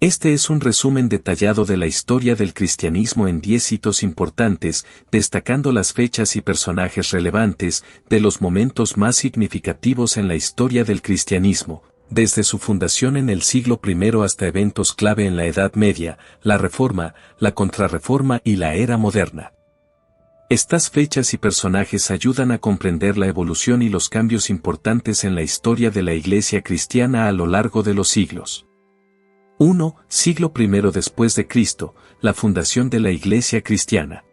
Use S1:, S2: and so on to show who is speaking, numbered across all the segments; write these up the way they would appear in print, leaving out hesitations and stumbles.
S1: Este es un resumen detallado de la historia del cristianismo en 10 hitos importantes, destacando las fechas y personajes relevantes de los momentos más significativos en la historia del cristianismo, desde su fundación en el siglo I hasta eventos clave en la Edad Media, la Reforma, la Contrarreforma y la Era Moderna. Estas fechas y personajes ayudan a comprender la evolución y los cambios importantes en la historia de la Iglesia cristiana a lo largo de los siglos. 1. Siglo I después de Cristo, la fundación de la Iglesia cristiana.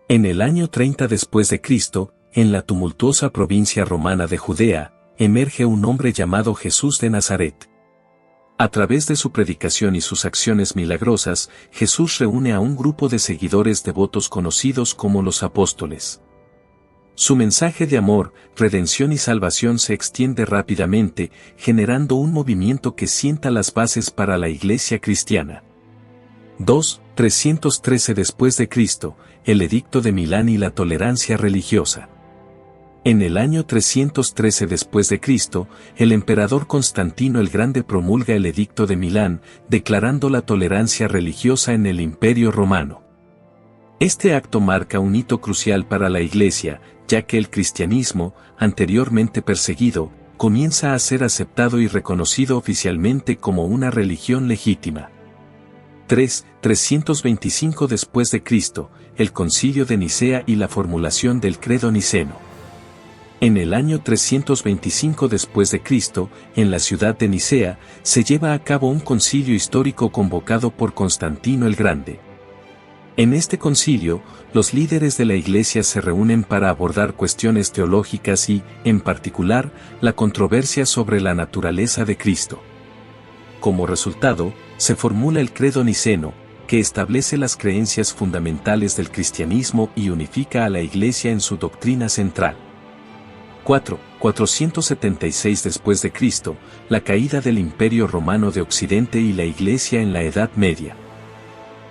S1: En el año 30 después de Cristo, en la tumultuosa provincia romana de Judea, emerge un hombre llamado Jesús de Nazaret. A través de su predicación y sus acciones milagrosas, Jesús reúne a un grupo de seguidores devotos conocidos como los apóstoles. Su mensaje de amor, redención y salvación se extiende rápidamente, generando un movimiento que sienta las bases para la Iglesia cristiana. 2. 313 después de Cristo, el Edicto de Milán y la tolerancia religiosa. En el año 313 después de Cristo, el emperador Constantino el Grande promulga el Edicto de Milán, declarando la tolerancia religiosa en el Imperio Romano. Este acto marca un hito crucial para la Iglesia, ya que el cristianismo, anteriormente perseguido, comienza a ser aceptado y reconocido oficialmente como una religión legítima. 3. 325 después de Cristo, el Concilio de Nicea y la formulación del Credo niceno. En el año 325 después de Cristo, en la ciudad de Nicea, se lleva a cabo un concilio histórico convocado por Constantino el Grande. En este concilio, los líderes de la Iglesia se reúnen para abordar cuestiones teológicas y, en particular, la controversia sobre la naturaleza de Cristo. Como resultado, se formula el Credo niceno, que establece las creencias fundamentales del cristianismo y unifica a la Iglesia en su doctrina central. 4. 476 después de Cristo, la caída del Imperio Romano de Occidente y la Iglesia en la Edad Media.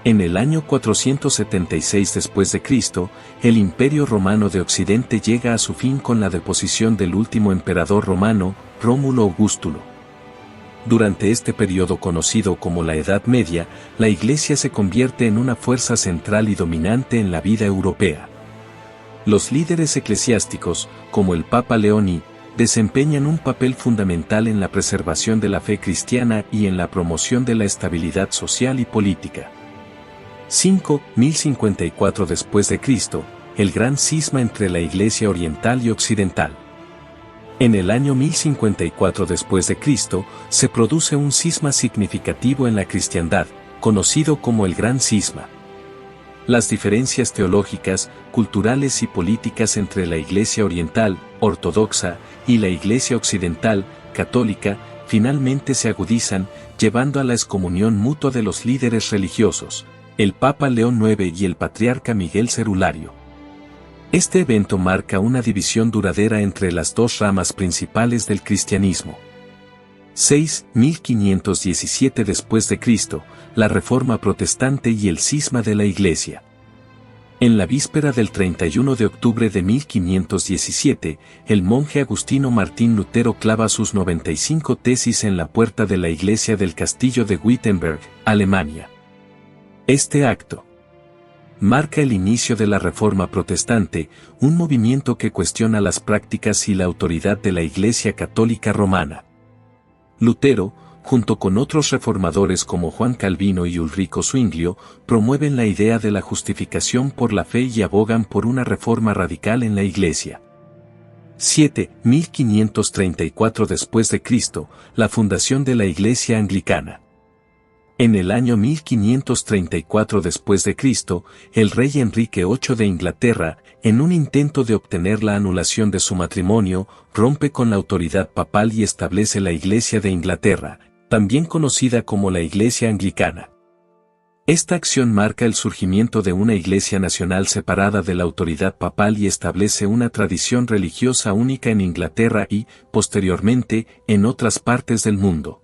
S1: En el año 476 después de Cristo, el Imperio Romano de Occidente llega a su fin con la deposición del último emperador romano, Rómulo Augustulo. Durante este periodo conocido como la Edad Media, la Iglesia se convierte en una fuerza central y dominante en la vida europea. Los líderes eclesiásticos, como el Papa León I, desempeñan un papel fundamental en la preservación de la fe cristiana y en la promoción de la estabilidad social y política. 5. 1054 después de Cristo, el gran cisma entre la Iglesia oriental y occidental. En el año 1054 después de Cristo, se produce un cisma significativo en la cristiandad, conocido como el Gran Cisma. Las diferencias teológicas, culturales y políticas entre la Iglesia oriental, ortodoxa, y la Iglesia occidental, católica, finalmente se agudizan, llevando a la excomunión mutua de los líderes religiosos, el Papa León IX y el Patriarca Miguel Cerulario. Este evento marca una división duradera entre las dos ramas principales del cristianismo. 6. 1517 después de Cristo, la Reforma Protestante y el cisma de la Iglesia. En la víspera del 31 de octubre de 1517, el monje agustino Martín Lutero clava sus 95 tesis en la puerta de la iglesia del castillo de Wittenberg, Alemania. Este acto marca el inicio de la Reforma Protestante, un movimiento que cuestiona las prácticas y la autoridad de la Iglesia Católica Romana. Lutero, junto con otros reformadores como Juan Calvino y Ulrico Zwinglio, promueven la idea de la justificación por la fe y abogan por una reforma radical en la Iglesia. 7. 1534 después de Cristo, la fundación de la Iglesia Anglicana. En el año 1534 después de Cristo, el rey Enrique VIII de Inglaterra, en un intento de obtener la anulación de su matrimonio, rompe con la autoridad papal y establece la Iglesia de Inglaterra, también conocida como la Iglesia Anglicana. Esta acción marca el surgimiento de una iglesia nacional separada de la autoridad papal y establece una tradición religiosa única en Inglaterra y, posteriormente, en otras partes del mundo.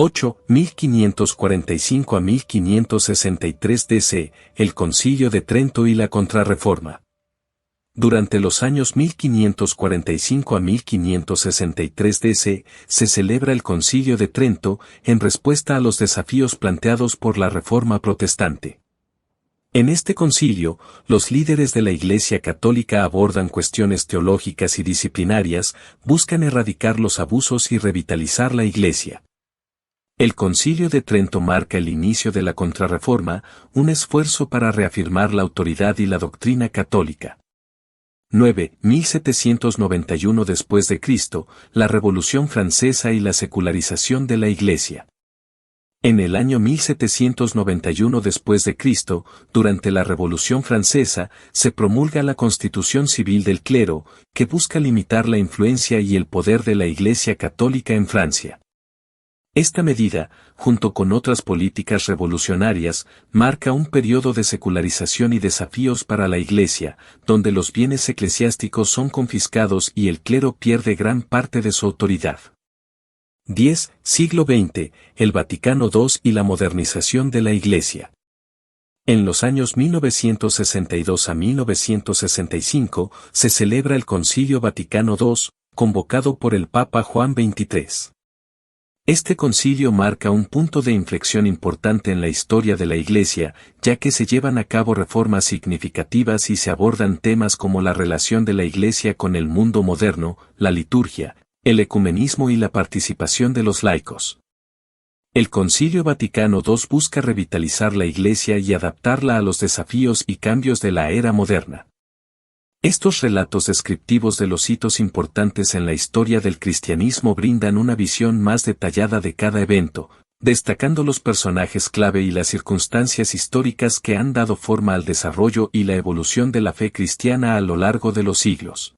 S1: 8. 1545 a 1563 DC, el Concilio de Trento y la Contrarreforma. Durante los años 1545 a 1563 DC, se celebra el Concilio de Trento, en respuesta a los desafíos planteados por la Reforma Protestante. En este concilio, los líderes de la Iglesia Católica abordan cuestiones teológicas y disciplinarias, buscan erradicar los abusos y revitalizar la Iglesia. El Concilio de Trento marca el inicio de la Contrarreforma, un esfuerzo para reafirmar la autoridad y la doctrina católica. 9. 1791 después de Cristo, la Revolución Francesa y la secularización de la Iglesia. En el año 1791 después de Cristo, durante la Revolución Francesa, se promulga la Constitución Civil del Clero, que busca limitar la influencia y el poder de la Iglesia Católica en Francia. Esta medida, junto con otras políticas revolucionarias, marca un periodo de secularización y desafíos para la Iglesia, donde los bienes eclesiásticos son confiscados y el clero pierde gran parte de su autoridad. 10. Siglo XX, el Vaticano II y la modernización de la Iglesia. En los años 1962 a 1965, se celebra el Concilio Vaticano II, convocado por el Papa Juan XXIII. Este concilio marca un punto de inflexión importante en la historia de la Iglesia, ya que se llevan a cabo reformas significativas y se abordan temas como la relación de la Iglesia con el mundo moderno, la liturgia, el ecumenismo y la participación de los laicos. El Concilio Vaticano II busca revitalizar la Iglesia y adaptarla a los desafíos y cambios de la era moderna. Estos relatos descriptivos de los hitos importantes en la historia del cristianismo brindan una visión más detallada de cada evento, destacando los personajes clave y las circunstancias históricas que han dado forma al desarrollo y la evolución de la fe cristiana a lo largo de los siglos.